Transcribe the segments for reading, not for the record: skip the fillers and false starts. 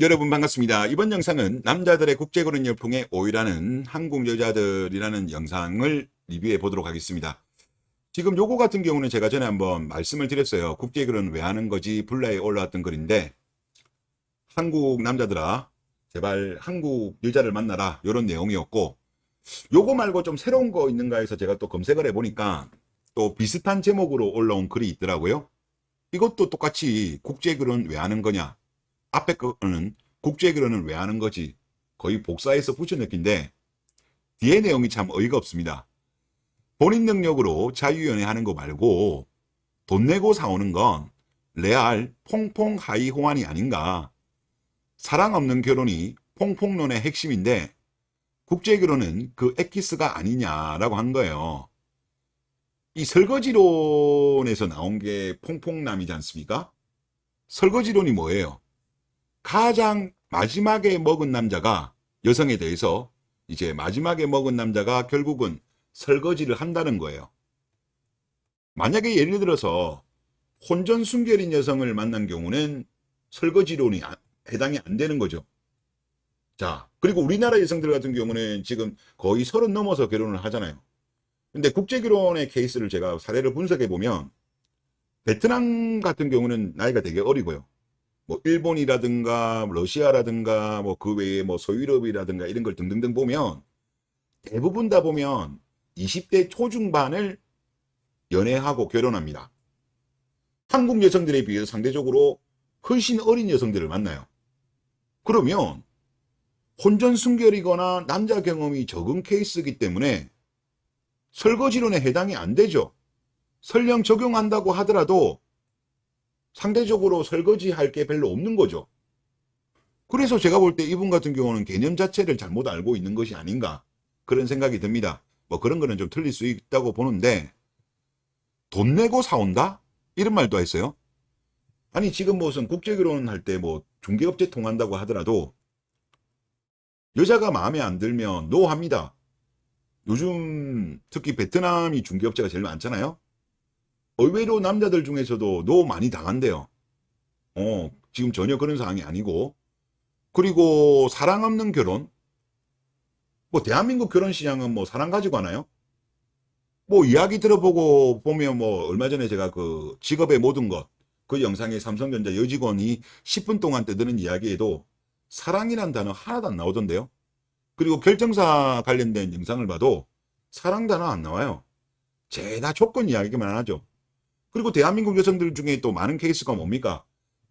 여러분 반갑습니다. 이번 영상은 남자들의 국제결혼 열풍에 오일하는 한국 여자들이라는 영상을 리뷰해 보도록 하겠습니다. 지금 요거 같은 경우는 제가 전에 한번 말씀을 드렸어요. 국제결혼 왜 하는 거지 블라에 올라왔던 글인데, 한국 남자들아 제발 한국 여자를 만나라, 이런 내용이었고, 요거 말고 좀 새로운 거 있는가 해서 제가 또 검색을 해보니까 또 비슷한 제목으로 올라온 글이 있더라고요. 이것도 똑같이 국제결혼 왜 하는 거냐, 앞에 거는 국제결혼은 왜 하는 거지, 거의 복사해서 붙여넣기인데 뒤에 내용이 참 어이가 없습니다. 본인 능력으로 자유연애하는 거 말고 돈 내고 사오는 건 레알 퐁퐁 하이 호환이 아닌가. 사랑 없는 결혼이 퐁퐁론의 핵심인데 국제결혼은 그 엑기스가 아니냐라고 한 거예요. 이 설거지론에서 나온 게 퐁퐁남이지 않습니까? 설거지론이 뭐예요? 가장 마지막에 먹은 남자가, 여성에 대해서 이제 마지막에 먹은 남자가 결국은 설거지를 한다는 거예요. 만약에 예를 들어서 혼전 순결인 여성을 만난 경우는 설거지론이 해당이 안 되는 거죠. 자, 그리고 우리나라 여성들 같은 경우는 지금 거의 30 넘어서 결혼을 하잖아요. 근데 국제결혼의 케이스를 제가 사례를 분석해 보면 베트남 같은 경우는 나이가 되게 어리고요. 뭐 일본이라든가 러시아라든가 뭐 그 외에 뭐 소유럽이라든가 이런 걸 등등등 보면 대부분 다 보면 20대 초중반을 연애하고 결혼합니다. 한국 여성들에 비해서 상대적으로 훨씬 어린 여성들을 만나요. 그러면 혼전 순결이거나 남자 경험이 적은 케이스이기 때문에 설거지론에 해당이 안 되죠. 설령 적용한다고 하더라도 상대적으로 설거지 할 게 별로 없는 거죠. 그래서 제가 볼 때 이분 같은 경우는 개념 자체를 잘못 알고 있는 것이 아닌가, 그런 생각이 듭니다. 뭐 그런 거는 좀 틀릴 수 있다고 보는데, 돈 내고 사온다? 이런 말도 했어요. 아니 지금 무슨 국제결혼 할 때 뭐 중개업체 통한다고 하더라도 여자가 마음에 안 들면 노 합니다. 요즘 특히 베트남이 중개업체가 제일 많잖아요. 의외로 남자들 중에서도 노 많이 당한대요. 지금 전혀 그런 상황이 아니고. 그리고 사랑 없는 결혼, 뭐 대한민국 결혼 시장은 뭐 사랑 가지고 하나요? 뭐 이야기 들어보고 보면 뭐 얼마 전에 제가 그 직업의 모든 것, 그 영상에 삼성전자 여직원이 10분 동안 떠드는 이야기에도 사랑이란 단어 하나도 안 나오던데요. 그리고 결정사 관련된 영상을 봐도 사랑 단어 안 나와요. 죄다 조건 이야기만 하죠. 그리고 대한민국 여성들 중에 또 많은 케이스가 뭡니까?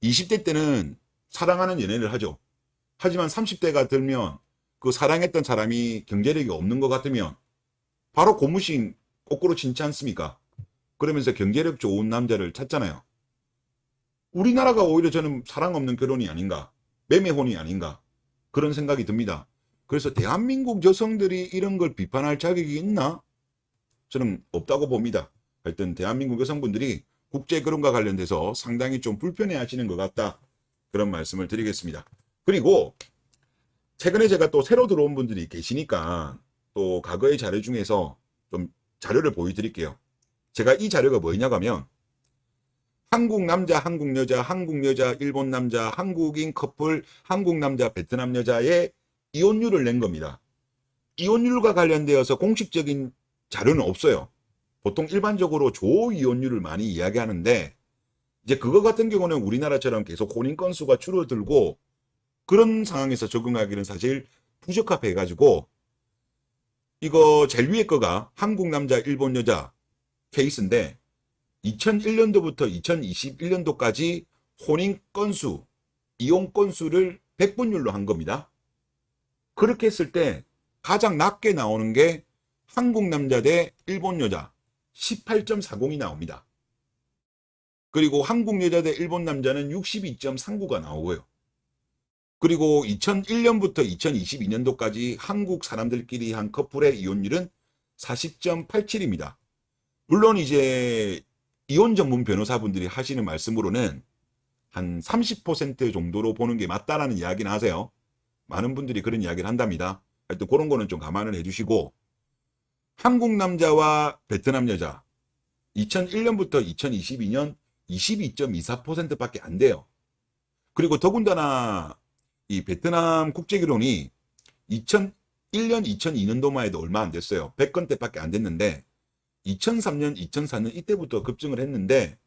20대 때는 사랑하는 연애를 하죠. 하지만 30대가 들면 그 사랑했던 사람이 경제력이 없는 것 같으면 바로 고무신 거꾸로 친지 않습니까? 그러면서 경제력 좋은 남자를 찾잖아요. 우리나라가 오히려 저는 사랑 없는 결혼이 아닌가, 매매혼이 아닌가, 그런 생각이 듭니다. 그래서 대한민국 여성들이 이런 걸 비판할 자격이 있나? 저는 없다고 봅니다. 하여튼 대한민국 여성분들이 국제결혼과 관련돼서 상당히 좀 불편해 하시는 것 같다, 그런 말씀을 드리겠습니다. 그리고 최근에 제가 또 새로 들어온 분들이 계시니까 또 과거의 자료 중에서 좀 자료를 보여드릴게요. 제가 이 자료가 뭐냐고 하면 한국 남자, 한국 여자, 한국 여자, 일본 남자, 한국인 커플, 한국 남자, 베트남 여자의 이혼율을 낸 겁니다. 이혼율과 관련되어서 공식적인 자료는 없어요. 보통 일반적으로 조이혼율을 많이 이야기하는데, 이제 그거 같은 경우는 우리나라처럼 계속 혼인 건수가 줄어들고 그런 상황에서 적응하기는 사실 부적합해 가지고, 이거 제일 위에 거가 한국 남자, 일본 여자 케이스인데 2001년도부터 2021년도까지 혼인 건수, 이혼 건수를 100분율로 한 겁니다. 그렇게 했을 때 가장 낮게 나오는 게 한국 남자 대 일본 여자 18.40이 나옵니다. 그리고 한국 여자 대 일본 남자는 62.39가 나오고요. 그리고 2001년부터 2022년도까지 한국 사람들끼리 한 커플의 이혼율은 40.87입니다. 물론 이제 이혼 전문 변호사분들이 하시는 말씀으로는 한 30% 정도로 보는 게 맞다라는 이야기는 하세요. 많은 분들이 그런 이야기를 한답니다. 하여튼 그런 거는 좀 감안을 해주시고, 한국 남자와 베트남 여자 2001년부터 2022년 22.24%밖에 안 돼요. 그리고 더군다나 이 베트남 국제결혼이 2001년, 2002년도만 해도 얼마 안 됐어요. 100건대밖에 안 됐는데 2003년, 2004년 이때부터 급증을 했는데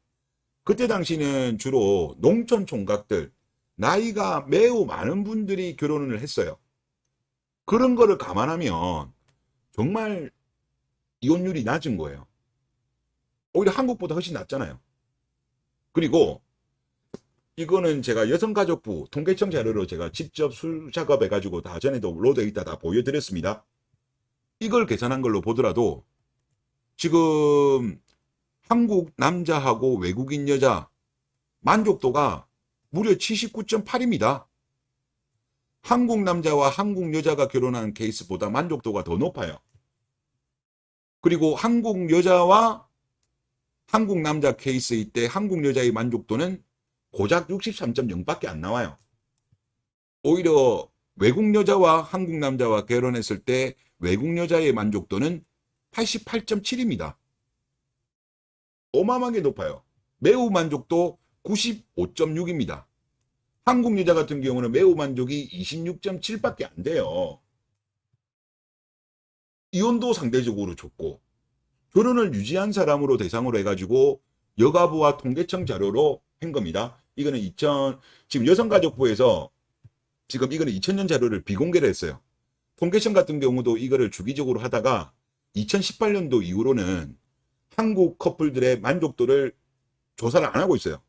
그때 당시는 주로 농촌 총각들, 나이가 매우 많은 분들이 결혼을 했어요. 그런 거를 감안하면 정말 이혼율이 낮은 거예요. 오히려 한국보다 훨씬 낮잖아요. 그리고 이거는 제가 여성가족부 통계청 자료로 제가 직접 수작업해가지고 다 전에도 로드에 있다 다 보여드렸습니다. 이걸 계산한 걸로 보더라도 지금 한국 남자하고 외국인 여자 만족도가 무려 79.8입니다. 한국 남자와 한국 여자가 결혼한 케이스보다 만족도가 더 높아요. 그리고 한국 여자와 한국 남자 케이스일 때 한국 여자의 만족도는 고작 63.0밖에 안 나와요. 오히려 외국 여자와 한국 남자와 결혼했을 때 외국 여자의 만족도는 88.7입니다. 어마어마하게 높아요. 매우 만족도 95.6입니다. 한국 여자 같은 경우는 매우 만족이 26.7밖에 안 돼요. 이혼도 상대적으로 좋고 결혼을 유지한 사람으로 대상으로 해가지고 여가부와 통계청 자료로 한 겁니다. 이거는 지금 여성가족부에서 지금 이거는 2000년 자료를 비공개를 했어요. 통계청 같은 경우도 이거를 주기적으로 하다가 2018년도 이후로는 한국 커플들의 만족도를 조사를 안 하고 있어요.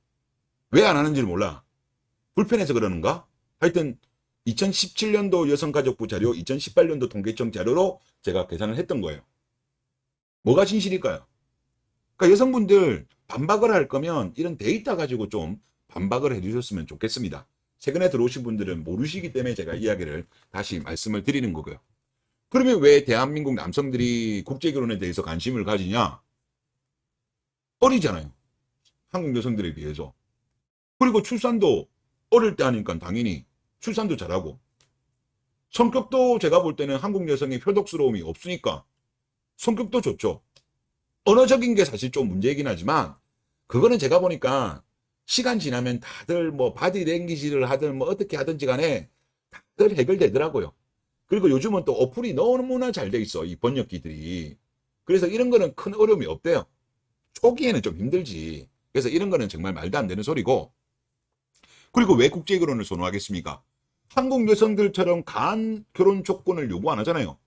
왜 안 하는지 몰라. 불편해서 그러는가? 하여튼 2017년도 여성가족부 자료, 2018년도 통계청 자료로 제가 계산을 했던 거예요. 뭐가 진실일까요? 그러니까 여성분들 반박을 할 거면 이런 데이터 가지고 좀 반박을 해주셨으면 좋겠습니다. 최근에 들어오신 분들은 모르시기 때문에 제가 이야기를 다시 말씀을 드리는 거고요. 그러면 왜 대한민국 남성들이 국제결혼에 대해서 관심을 가지냐? 어리잖아요. 한국 여성들에 비해서. 그리고 출산도 어릴 때 하니까 당연히 출산도 잘하고 성격도 제가 볼 때는 한국 여성의 표독스러움이 없으니까 성격도 좋죠. 언어적인 게 사실 좀 문제이긴 하지만 그거는 제가 보니까 시간 지나면 다들 뭐 바디랭귀지를 하든 뭐 어떻게 하든지 간에 다들 해결되더라고요. 그리고 요즘은 또 어플이 너무나 잘 돼 있어. 이 번역기들이. 그래서 이런 거는 큰 어려움이 없대요. 초기에는 좀 힘들지. 그래서 이런 거는 정말 말도 안 되는 소리고. 그리고 왜 국제결혼을 선호하겠습니까? 한국 여성들처럼 강한 결혼 조건을 요구 안 하잖아요.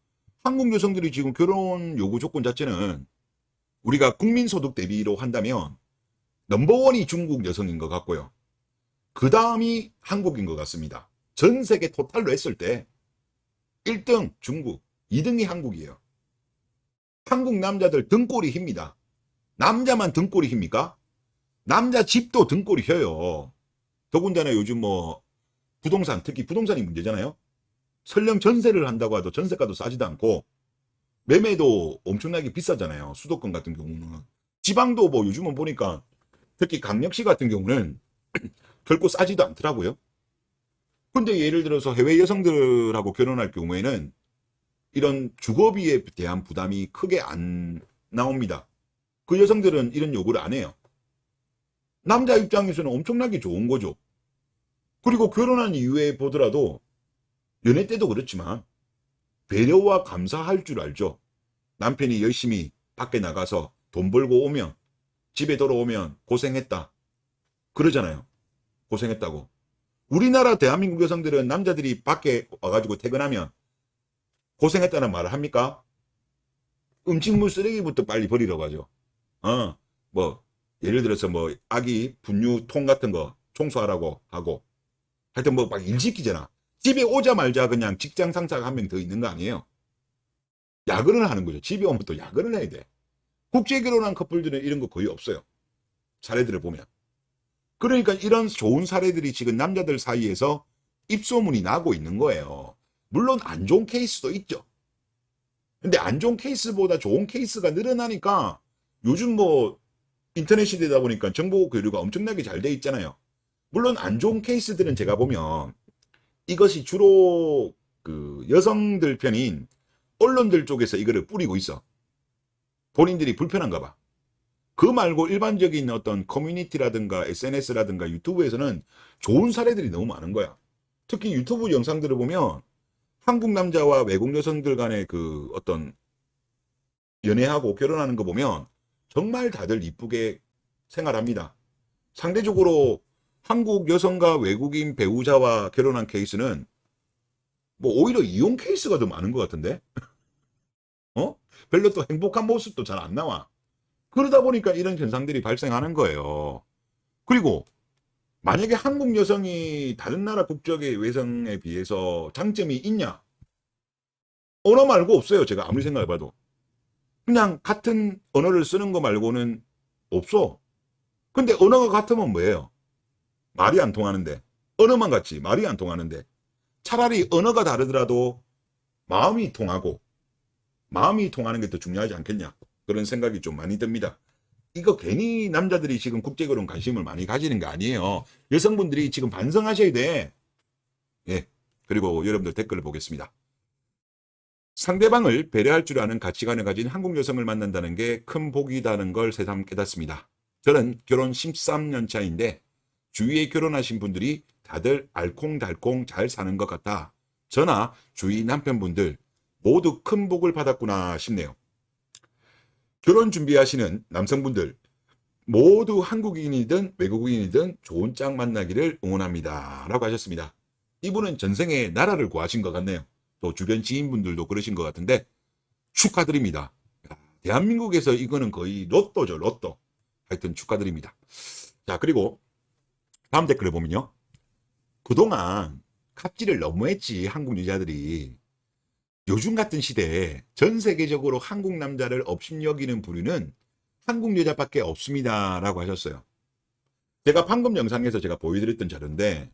한국 여성들이 지금 결혼 요구 조건 자체는 우리가 국민소득 대비로 한다면 넘버원이 중국 여성인 것 같고요. 그 다음이 한국인 것 같습니다. 전 세계 토탈로 했을 때 1등 중국, 2등이 한국이에요. 한국 남자들 등골이 힙니다. 남자만 등골이 힙니까? 남자 집도 등골이 혀요. 더군다나 요즘 뭐 부동산, 특히 부동산이 문제잖아요. 설령 전세를 한다고 해도 전세가도 싸지도 않고 매매도 엄청나게 비싸잖아요. 수도권 같은 경우는. 지방도 뭐 요즘은 보니까 특히 강력시 같은 경우는 결코 싸지도 않더라고요. 근데 예를 들어서 해외 여성들하고 결혼할 경우에는 이런 주거비에 대한 부담이 크게 안 나옵니다. 그 여성들은 이런 요구를 안 해요. 남자 입장에서는 엄청나게 좋은 거죠. 그리고 결혼한 이후에 보더라도 연애 때도 그렇지만 배려와 감사할 줄 알죠. 남편이 열심히 밖에 나가서 돈 벌고 오면 집에 돌아오면 고생했다. 그러잖아요. 고생했다고. 우리나라 대한민국 여성들은 남자들이 밖에 와가지고 퇴근하면 고생했다는 말을 합니까? 음식물 쓰레기부터 빨리 버리라고 하죠. 뭐 예를 들어서 뭐 아기 분유통 같은 거 청소하라고 하고 하여튼 뭐 막 일 시키잖아. 집에 오자마자 그냥 직장 상사가 한 명 더 있는 거 아니에요. 야근을 하는 거죠. 집에 오면 또 야근을 해야 돼. 국제 결혼한 커플들은 이런 거 거의 없어요. 사례들을 보면. 그러니까 이런 좋은 사례들이 지금 남자들 사이에서 입소문이 나고 있는 거예요. 물론 안 좋은 케이스도 있죠. 근데 안 좋은 케이스보다 좋은 케이스가 늘어나니까 요즘 뭐 인터넷 시대다 보니까 정보 교류가 엄청나게 잘 돼 있잖아요. 물론 안 좋은 케이스들은 제가 보면 이것이 주로 그 여성들 편인 언론들 쪽에서 이거를 뿌리고 있어. 본인들이 불편한가 봐. 그 말고 일반적인 어떤 커뮤니티라든가 SNS라든가 유튜브에서는 좋은 사례들이 너무 많은 거야. 특히 유튜브 영상들을 보면 한국 남자와 외국 여성들 간의 그 어떤 연애하고 결혼하는 거 보면 정말 다들 이쁘게 생활합니다. 상대적으로 한국 여성과 외국인 배우자와 결혼한 케이스는 뭐 오히려 이혼 케이스가 더 많은 것 같은데? 어? 별로 또 행복한 모습도 잘 안 나와. 그러다 보니까 이런 현상들이 발생하는 거예요. 그리고 만약에 한국 여성이 다른 나라 국적의 여성에 비해서 장점이 있냐? 언어 말고 없어요. 제가 아무리 생각해봐도. 그냥 같은 언어를 쓰는 거 말고는 없어. 근데 언어가 같으면 뭐예요? 말이 안 통하는데. 언어만 같지 말이 안 통하는데. 차라리 언어가 다르더라도 마음이 통하고 마음이 통하는 게 더 중요하지 않겠냐. 그런 생각이 좀 많이 듭니다. 이거 괜히 남자들이 지금 국제결혼 관심을 많이 가지는 게 아니에요. 여성분들이 지금 반성하셔야 돼. 예. 그리고 여러분들 댓글을 보겠습니다. 상대방을 배려할 줄 아는 가치관을 가진 한국 여성을 만난다는 게 큰 복이라는 걸 새삼 깨닫습니다. 저는 결혼 13년 차인데 주위에 결혼하신 분들이 다들 알콩달콩 잘 사는 것 같아 저나 주위 남편분들 모두 큰 복을 받았구나 싶네요. 결혼 준비하시는 남성분들 모두 한국인이든 외국인이든 좋은 짝 만나기를 응원합니다. 라고 하셨습니다. 이분은 전생에 나라를 구하신 것 같네요. 또 주변 지인분들도 그러신 것 같은데 축하드립니다. 대한민국에서 이거는 거의 로또죠, 로또. 하여튼 축하드립니다. 자, 그리고 다음 댓글을 보면요. 그동안 갑질을 너무했지, 한국 여자들이. 요즘 같은 시대에 전 세계적으로 한국 남자를 업신여기는 부류는 한국 여자밖에 없습니다. 라고 하셨어요. 제가 방금 영상에서 제가 보여드렸던 자료인데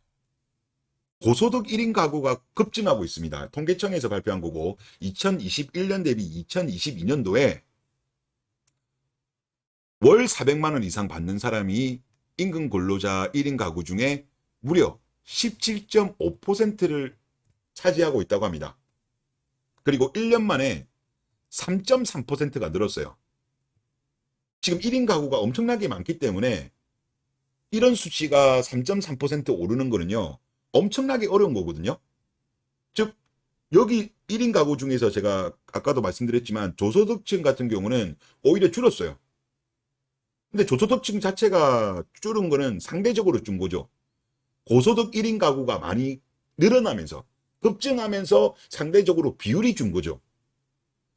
고소득 1인 가구가 급증하고 있습니다. 통계청에서 발표한 거고 2021년 대비 2022년도에 월 400만 원 이상 받는 사람이 임금 근로자 1인 가구 중에 무려 17.5%를 차지하고 있다고 합니다. 그리고 1년 만에 3.3%가 늘었어요. 지금 1인 가구가 엄청나게 많기 때문에 이런 수치가 3.3% 오르는 거는요. 엄청나게 어려운 거거든요. 즉 여기 1인 가구 중에서 제가 아까도 말씀드렸지만 저소득층 같은 경우는 오히려 줄었어요. 근데 저소득층 자체가 줄은 거는 상대적으로 준 거죠. 고소득 1인 가구가 많이 늘어나면서 급증하면서 상대적으로 비율이 준 거죠.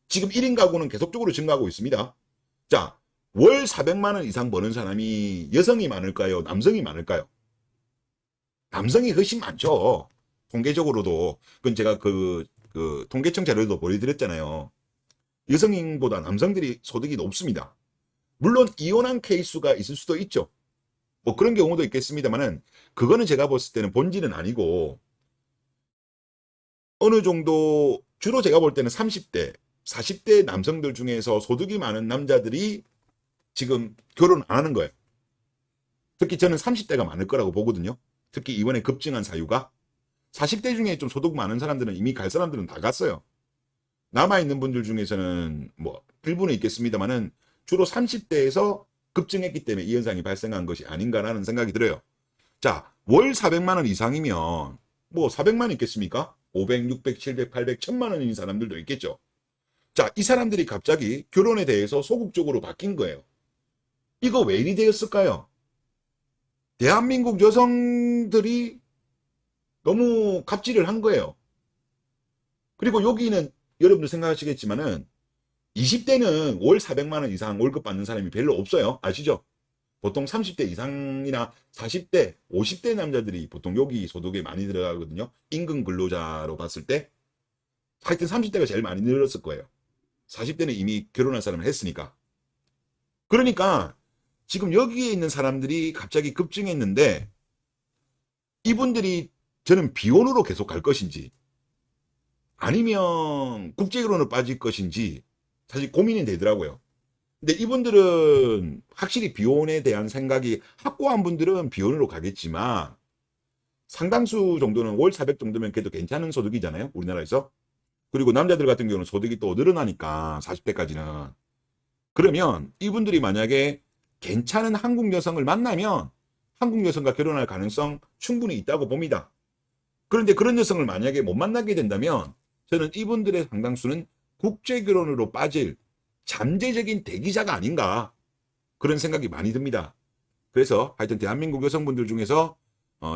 지금 1인 가구는 계속적으로 증가하고 있습니다. 자, 월 400만 원 이상 버는 사람이 여성이 많을까요? 남성이 많을까요? 남성이 훨씬 많죠. 통계적으로도. 그건 제가 그 통계청 자료도 보여드렸잖아요. 여성인보다 남성들이 소득이 높습니다. 물론 이혼한 케이스가 있을 수도 있죠. 뭐 그런 경우도 있겠습니다만은 그거는 제가 봤을 때는 본질은 아니고 어느 정도 주로 제가 볼 때는 30대, 40대 남성들 중에서 소득이 많은 남자들이 지금 결혼 안 하는 거예요. 특히 저는 30대가 많을 거라고 보거든요. 특히 이번에 급증한 사유가 40대 중에 좀 소득 많은 사람들은 이미 갈 사람들은 다 갔어요. 남아있는 분들 중에서는 뭐 일부는 있겠습니다만은 주로 30대에서 급증했기 때문에 이 현상이 발생한 것이 아닌가라는 생각이 들어요. 자, 월 400만 원 이상이면 뭐 400만 있겠습니까? 500, 600, 700, 800, 1000만 원인 사람들도 있겠죠. 자, 이 사람들이 갑자기 결혼에 대해서 소극적으로 바뀐 거예요. 이거 왜 이리 되었을까요? 대한민국 여성들이 너무 갑질을 한 거예요. 그리고 여기는 여러분들 생각하시겠지만은 20대는 월 400만 원 이상 월급 받는 사람이 별로 없어요. 아시죠? 보통 30대 이상이나 40대, 50대 남자들이 보통 여기 소득에 많이 들어가거든요. 임금 근로자로 봤을 때. 하여튼 30대가 제일 많이 늘었을 거예요. 40대는 이미 결혼한 사람을 했으니까. 그러니까 지금 여기에 있는 사람들이 갑자기 급증했는데 이분들이 저는 비혼으로 계속 갈 것인지 아니면 국제결혼으로 빠질 것인지 사실 고민이 되더라고요. 근데 이분들은 확실히 비혼에 대한 생각이 확고한 분들은 비혼으로 가겠지만 상당수 정도는 월 400 정도면 그래도 괜찮은 소득이잖아요. 우리나라에서. 그리고 남자들 같은 경우는 소득이 또 늘어나니까 40대까지는. 그러면 이분들이 만약에 괜찮은 한국 여성을 만나면 한국 여성과 결혼할 가능성 충분히 있다고 봅니다. 그런데 그런 여성을 만약에 못 만나게 된다면 저는 이분들의 상당수는 국제 결혼으로 빠질 잠재적인 대기자가 아닌가 그런 생각이 많이 듭니다. 그래서 하여튼 대한민국 여성분들 중에서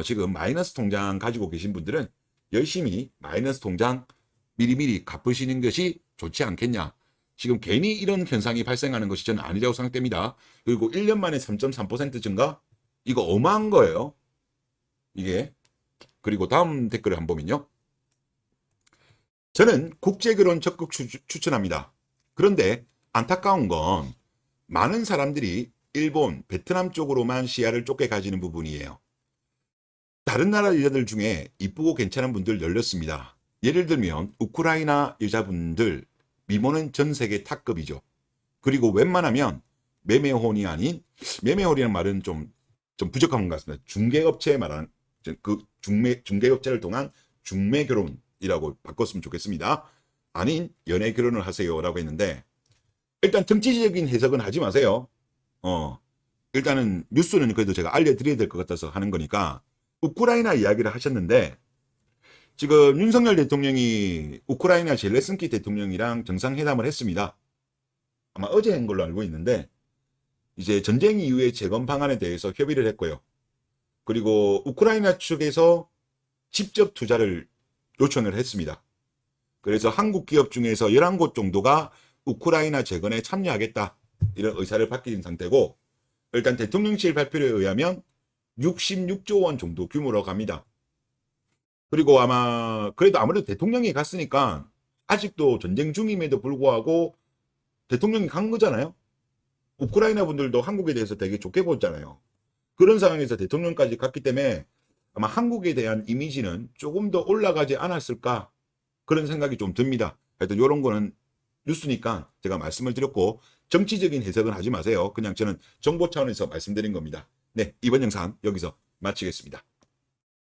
지금 마이너스 통장 가지고 계신 분들은 열심히 마이너스 통장 미리미리 갚으시는 것이 좋지 않겠냐. 지금 괜히 이런 현상이 발생하는 것이 저는 아니라고 생각됩니다. 그리고 1년 만에 3.3% 증가? 이거 어마한 거예요. 이게. 그리고 다음 댓글을 한번 보면요. 저는 국제결혼 적극 추천합니다. 그런데 안타까운 건 많은 사람들이 일본, 베트남 쪽으로만 시야를 좁게 가지는 부분이에요. 다른 나라 여자들 중에 이쁘고 괜찮은 분들 열렸습니다. 예를 들면 우크라이나 여자분들 미모는 전 세계 탑급이죠. 그리고 웬만하면 매매혼이 아닌, 매매혼이라는 말은 좀 부족한 것 같습니다. 중개업체에 말하는 그 중개업체를 통한 중매결혼이라고 바꿨으면 좋겠습니다. 아닌 연애결혼을 하세요라고 했는데 일단 정치적인 해석은 하지 마세요. 일단은 뉴스는 그래도 제가 알려드려야 될 것 같아서 하는 거니까 우크라이나 이야기를 하셨는데 지금 윤석열 대통령이 우크라이나 젤레슨키 대통령이랑 정상회담을 했습니다. 아마 어제 한 걸로 알고 있는데 이제 전쟁 이후의 재건 방안에 대해서 협의를 했고요. 그리고 우크라이나 측에서 직접 투자를 요청을 했습니다. 그래서 한국 기업 중에서 11곳 정도가 우크라이나 재건에 참여하겠다 이런 의사를 밝힌 상태고 일단 대통령실 발표에 의하면 66조 원 정도 규모로 갑니다. 그리고 그래도 아무래도 대통령이 갔으니까 아직도 전쟁 중임에도 불구하고 대통령이 간 거잖아요. 우크라이나 분들도 한국에 대해서 되게 좋게 보잖아요. 그런 상황에서 대통령까지 갔기 때문에 아마 한국에 대한 이미지는 조금 더 올라가지 않았을까 그런 생각이 좀 듭니다. 하여튼 이런 거는 뉴스니까 제가 말씀을 드렸고 정치적인 해석은 하지 마세요. 그냥 저는 정보 차원에서 말씀드린 겁니다. 네, 이번 영상 여기서 마치겠습니다.